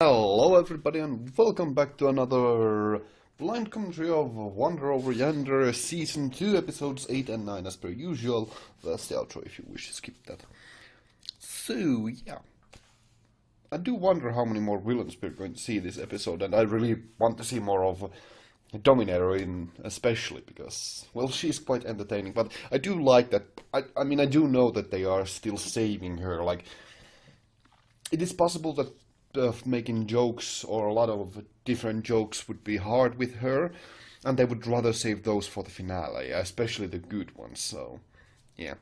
Hello everybody and welcome back to another blind commentary of Wonder over Yonder Season 2 episodes 8 and 9 as per usual. That's the outro if you wish to skip that. So yeah, I do wonder how many more villains we're going to see this episode, and I really want to see more of Dominator in especially because, well, she's quite entertaining, but I do like that, I mean I do know that they are still saving her. Like, it is possible that making jokes or a lot of different jokes would be hard with her, and they would rather save those for the finale, especially the good ones. So yeah,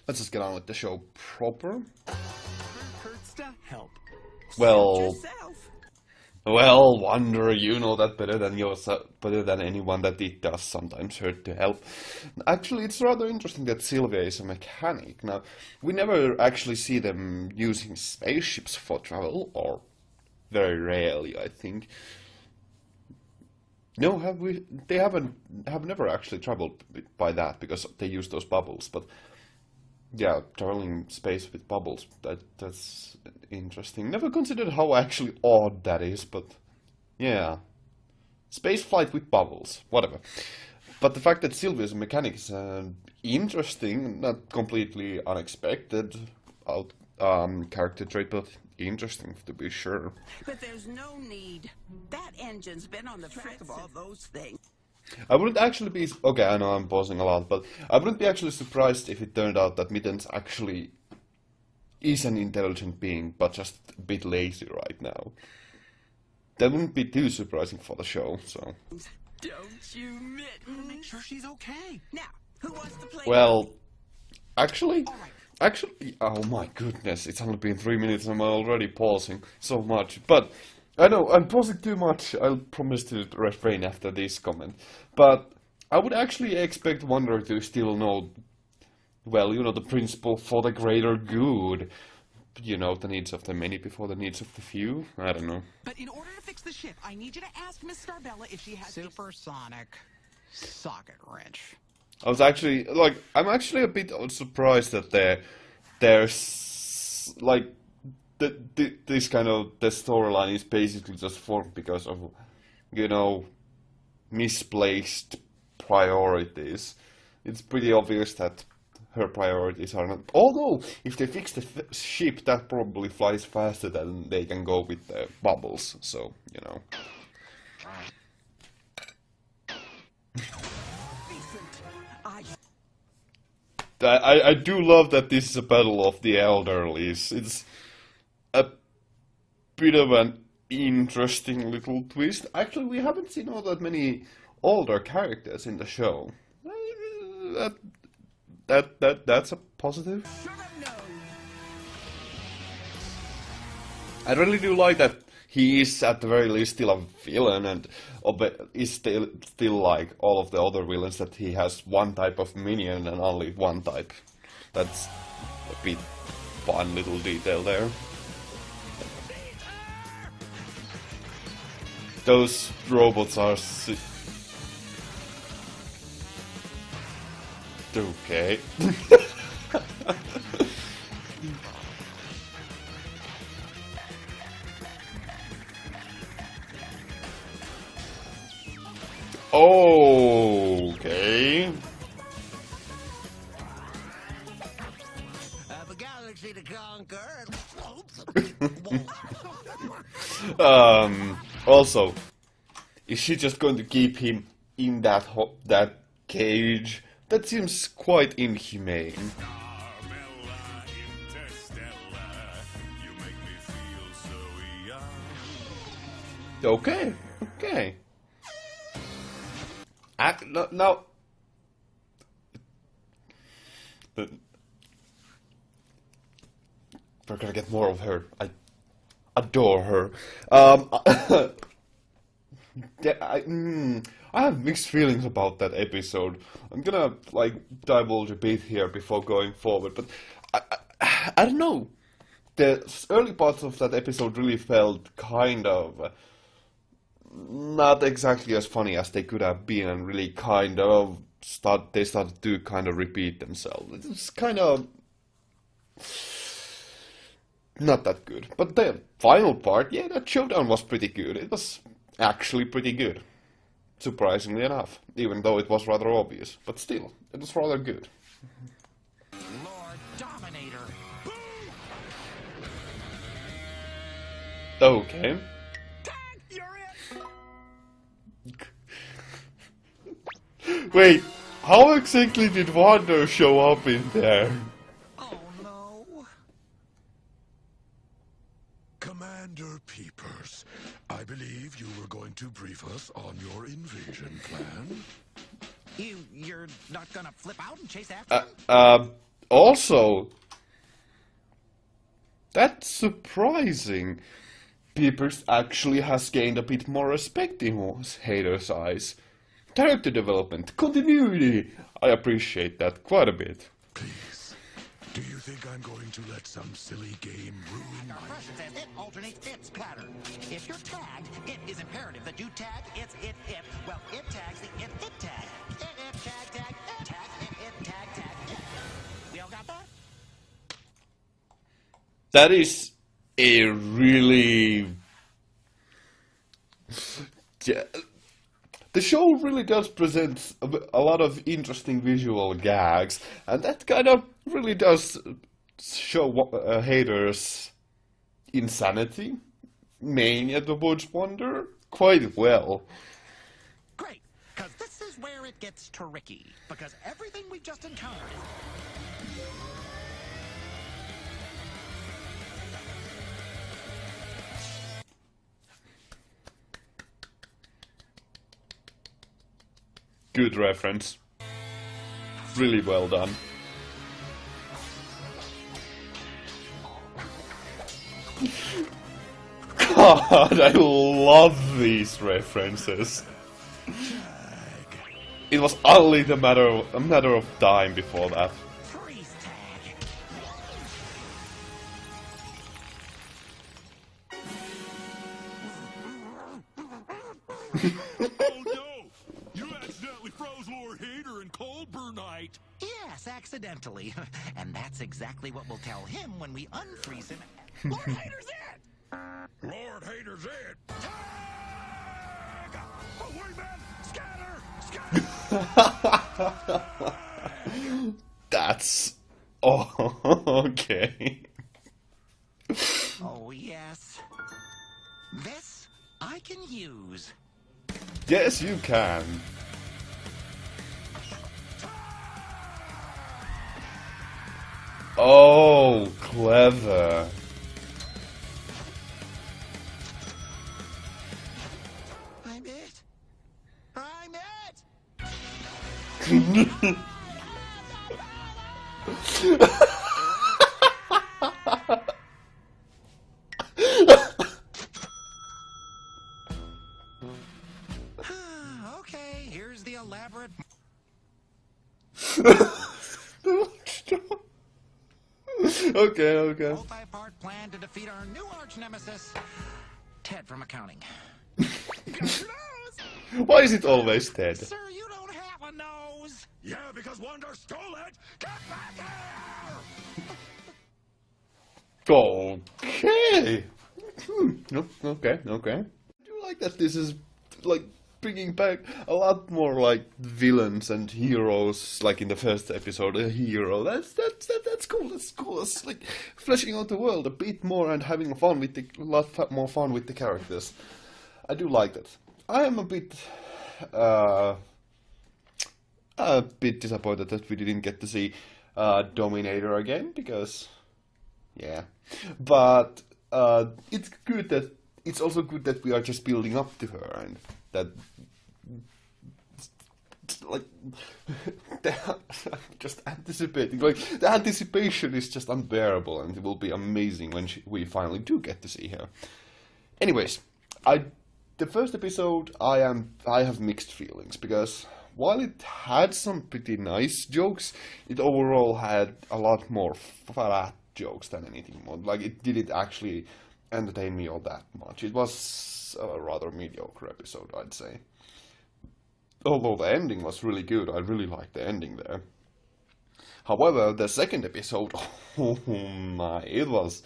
let's just get on with the show proper. Hurts to help. Well, Wonder, you know that better than anyone, that it does sometimes hurt to help. Actually, it's rather interesting that Sylvia is a mechanic. Now, we never actually see them using spaceships for travel, or very rarely, I think. No, have we? They have never actually traveled by that because they use those bubbles. But yeah, traveling space with bubbles, that's interesting. Never considered how actually odd that is, but yeah. Space flight with bubbles, whatever. But the fact that Sylvia's a mechanic is interesting, not completely unexpected character trait, but interesting to be sure. But there's no need. That engine's been on the track of all those things. I wouldn't actually be... Okay, I know I'm pausing a lot, but I wouldn't be actually surprised if it turned out that Mittens actually is an intelligent being, but just a bit lazy right now. That wouldn't be too surprising for the show, so... Don't you, Mitten? Make sure she's okay. Now, who wants to play? Well, actually... Actually, oh my goodness, it's only been 3 minutes and I'm already pausing so much, but... I know, I'm pausing too much. I'll promise to refrain after this comment. But I would actually expect Wonder to still know, well, you know, the principle for the greater good. You know, the needs of the many before the needs of the few. I don't know. But in order to fix the ship, I need you to ask Miss Starbella if she has supersonic socket wrench. I was actually, like, I'm actually a bit surprised that there's, like... This kind of, the storyline is basically just formed because of, you know, misplaced priorities. It's pretty obvious that her priorities are not... Although, if they fix the ship, that probably flies faster than they can go with the bubbles, so, you know. I do love that this is a battle of the elderlies. It's a bit of an interesting little twist. Actually, we haven't seen all that many older characters in the show. That's a positive. I really do like that he is at the very least still a villain, and is still like all of the other villains, that he has one type of minion and only one type. That's a bit fun little detail there. Those robots are okay. Okay. The galaxy to conquer. Also, is she just going to keep him in that cage? That seems quite inhumane. Okay, okay. Now, we're gonna get more of her. I adore her. I have mixed feelings about that episode. I'm gonna, like, divulge a bit here before going forward, but I don't know. The early parts of that episode really felt kind of not exactly as funny as they could have been, and really kind of they started to kind of repeat themselves. It's kind of... not that good. But the final part, yeah, that showdown was pretty good. It was actually pretty good. Surprisingly enough, even though it was rather obvious. But still, it was rather good. Lord Dominator. Okay. Tag, you're it. Wait, how exactly did Yonder show up in there? Oh no. Commander Peepers, I believe you were going to brief us on your invasion plan. You're not gonna flip out and chase after him? Also, that's surprising. Peepers actually has gained a bit more respect in haters' eyes. Character development, continuity. I appreciate that quite a bit. Please, do you think I'm going to let some silly game ruin Our my... question says it alternates its pattern. If you're tagged, it is imperative that you tag its it if. Well, it tags the it tag. It tag it tag it tag it. We all got that? That is a really... Yeah. The show really does present a lot of interesting visual gags, and that kind of really does show haters' insanity, mania towards Wonder, quite well. Great, because this is where it gets tricky. Because everything we've just encountered is... Good reference. Really well done. God, I love these references. It was only a matter of time before that. Freeze tag. Oh no! You accidentally froze Lord Hater in Coldburnite! Yes, accidentally. And that's exactly what we'll tell him when we unfreeze him. Lord Hater's it! Lord Hater's it! Tag! Away, men! Scatter! Scatter! That's... Oh, okay. Oh, yes. This I can use. Yes, you can. Oh, clever. I'm it. I'm it. Okay, here's the elaborate... Okay. multi-part plan to defeat our new arch nemesis, Ted from accounting. Why is it always Ted? Sir, you don't have a nose. Yeah, because Wonder stole it! Get back here! Okay. Okay. I do like that this is like bringing back a lot more like villains and heroes, like in the first episode, a hero. That's cool. That's cool. It's like fleshing out the world a bit more and having fun with a lot more fun with the characters. I do like that. I am a bit disappointed that we didn't get to see Dominator again because, yeah, but it's good that it's also good that we are just building up to her and that like just anticipating, like the anticipation is just unbearable, and it will be amazing when we finally do get to see her. Anyways, the first episode I have mixed feelings because while it had some pretty nice jokes, it overall had a lot more flat jokes than anything more. Like, it didn't actually entertain me all that much. It was a rather mediocre episode, I'd say. Although the ending was really good, I really liked the ending there. However, the second episode, oh my, it was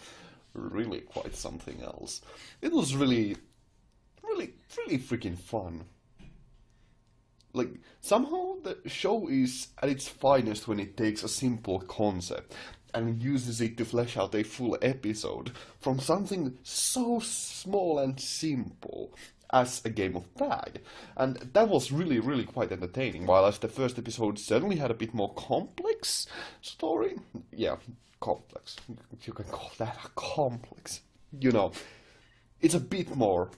really quite something else. It was really freaking fun. Like, somehow the show is at its finest when it takes a simple concept and uses it to flesh out a full episode from something so small and simple as a game of tag. And that was really quite entertaining, while as the first episode certainly had a bit more complex story. Yeah, complex. You can call that a complex. You know, it's a bit more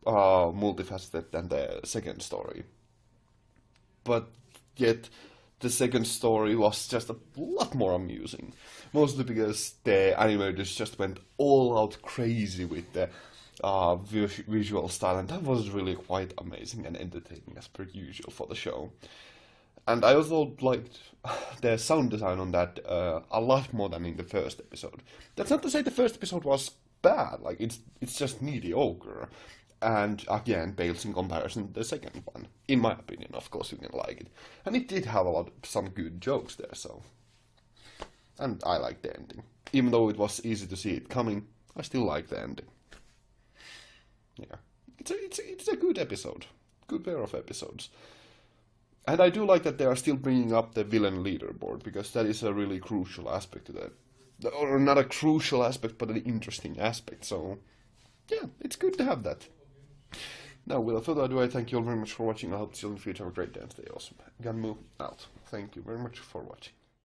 multifaceted than the second story. But yet, the second story was just a lot more amusing. Mostly because the animators just went all out crazy with the visual style, and that was really quite amazing and entertaining as per usual for the show. And I also liked the sound design on that a lot more than in the first episode. That's not to say the first episode was bad, like it's just mediocre. And again, pales in comparison to the second one. In my opinion, of course, you can like it. And it did have some good jokes there, so. And I liked the ending. Even though it was easy to see it coming, I still like the ending. Yeah. It's a good episode. Good pair of episodes. And I do like that they are still bringing up the villain leaderboard, because that is a really crucial aspect to that. Or not a crucial aspect, but an interesting aspect, so. Yeah, it's good to have that. Now, without further ado, I thank you all very much for watching. I hope to see you in the future. Have a great day and stay awesome. Ganmu out. Thank you very much for watching.